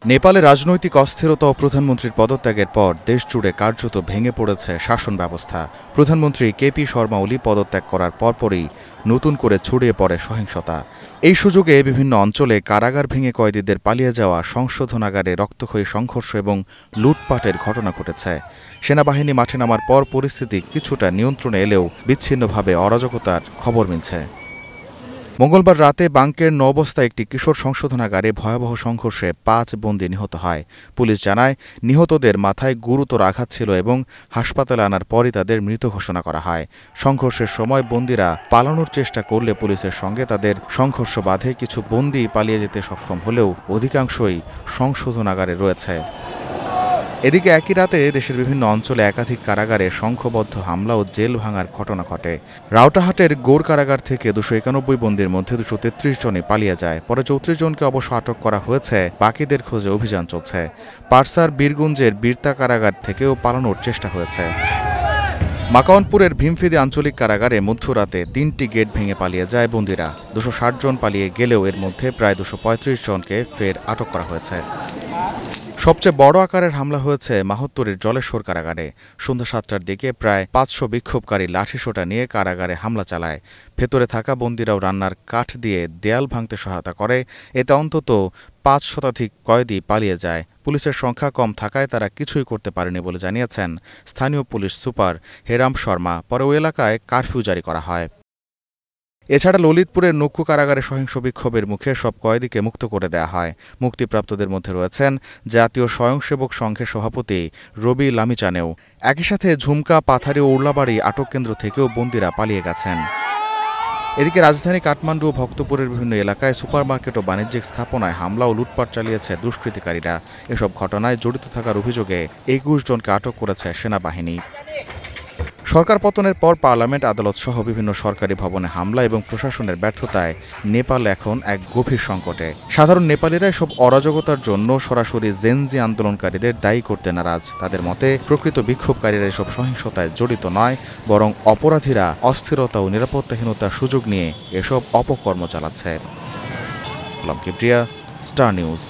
নেপালে রাজনৈতিক অস্থিরতা ও প্রধানমন্ত্রীর পদত্যাগের পর দেশজুড়ে কার্যত ভেঙে পড়েছে শাসন ব্যবস্থা। প্রধানমন্ত্রী কেপি শর্মা ওলি পদত্যাগ করার পরপরই নতুন করে ছড়িয়ে পড়ে সহিংসতা। এই সুযোগে বিভিন্ন অঞ্চলে কারাগার ভেঙে কয়েদিদের পালিয়ে যাওয়া, সংশোধনাগারে রক্তক্ষয়ী সংঘর্ষ এবং লুটপাটের ঘটনা ঘটেছে। সেনাবাহিনী মাঠে নামার পর পরিস্থিতি কিছুটা নিয়ন্ত্রণে এলেও বিচ্ছিন্নভাবে অরাজকতার খবর মিলছে। মঙ্গলবার রাতে বাঙ্কের ৯ অবস্থায় একটি কিশোর সংশোধনাগারে ভয়াবহ সংঘর্ষে ৫ বন্দী নিহত হয়। পুলিশ জানায়, নিহতদের মাথায় গুরুতর আঘাত ছিল এবং হাসপাতালে আনার পরই তাদের মৃত ঘোষণা করা হয়। সংঘর্ষের সময় বন্দীরা পালানোর চেষ্টা করলে পুলিশের সঙ্গে তাদের সংঘর্ষ বাধে। কিছু বন্দী পালিয়ে যেতে সক্ষম হলেও অধিকাংশই সংশোধনাগারে রয়েছে। এদিকে একই রাতে দেশের বিভিন্ন অঞ্চলে একাধিক কারাগারে সংঘবদ্ধ হামলা ও জেল ভাঙার ঘটনা ঘটে। রাউটাহাটের গোর কারাগার থেকে ২৯১ বন্দীর মধ্যে ২৩৩ জনই পালিয়ে যায়। পরে ৩৪ জনকে অবশ্য আটক করা হয়েছে, বাকিদের খোঁজে অভিযান চলছে। পারসার বীরগঞ্জের বীরতা কারাগার থেকেও পালানোর চেষ্টা হয়েছে। মাকাওয়ানপুরের ভীমফিদি আঞ্চলিক কারাগারে মধ্যরাতে ৩টি গেট ভেঙে পালিয়ে যায় বন্দীরা। ২৬০ জন পালিয়ে গেলেও এর মধ্যে প্রায় ২৩৫ জনকে ফের আটক করা হয়েছে। সবচেয়ে বড় আকারের হামলা হয়েছে মাহত্তরের জলেশ্বর কারাগারে। সন্ধ্যা ৭টার দিকে প্রায় ৫০০ বিক্ষোভকারী লাঠিসোঁটা নিয়ে কারাগারে হামলা চালায়। ভেতরে থাকা বন্দীরাও রান্নার কাঠ দিয়ে দেয়াল ভাঙতে সহায়তা করে। এতে অন্তত ৫ শতাধিক কয়েদি পালিয়ে যায়। পুলিশের সংখ্যা কম থাকায় তারা কিছুই করতে পারেনি বলে জানিয়েছেন স্থানীয় পুলিশ সুপার হেরাম শর্মা। পরে ওই এলাকায় কারফিউ জারি করা হয়। এছাড়া ললিতপুরের নক্কু কারাগারে সহিংস বিক্ষোভের মুখে সব কয়েদিকে মুক্ত করে দেয়া হয়। মুক্তিপ্রাপ্তদের মধ্যে রয়েছেন জাতীয় স্বয়ংসেবক সংঘের সভাপতি রবি লামিচানেও। একই সাথে ঝুমকা, পাথারি ও উর্লাবাড়ি আটক কেন্দ্র থেকেও বন্দীরা পালিয়ে গেছেন। এদিকে রাজধানী কাঠমান্ডু ও ভক্তপুরের বিভিন্ন এলাকায় সুপারমার্কেট ও বাণিজ্যিক স্থাপনায় হামলা ও লুটপাট চালিয়েছে দুষ্কৃতিকারীরা। এসব ঘটনায় জড়িত থাকার অভিযোগে ২১ জনকে আটক করেছে সেনাবাহিনী। সরকার পতনের পর পার্লামেন্ট, আদালত সহ বিভিন্ন সরকারি ভবনে হামলা এবং প্রশাসনের ব্যর্থতায় নেপাল এখন এক গভীর সংকটে। সাধারণ নেপালিরা এসব অরাজকতার জন্য সরাসরি জেনজি আন্দোলনকারীদের দায়ী করতে নারাজ। তাদের মতে, প্রকৃত বিক্ষোভকারীরা এসব সহিংসতায় জড়িত নয়, বরং অপরাধীরা অস্থিরতা ও নিরাপত্তাহীনতার সুযোগ নিয়ে এসব অপকর্ম চালাচ্ছে। Kibria, star news.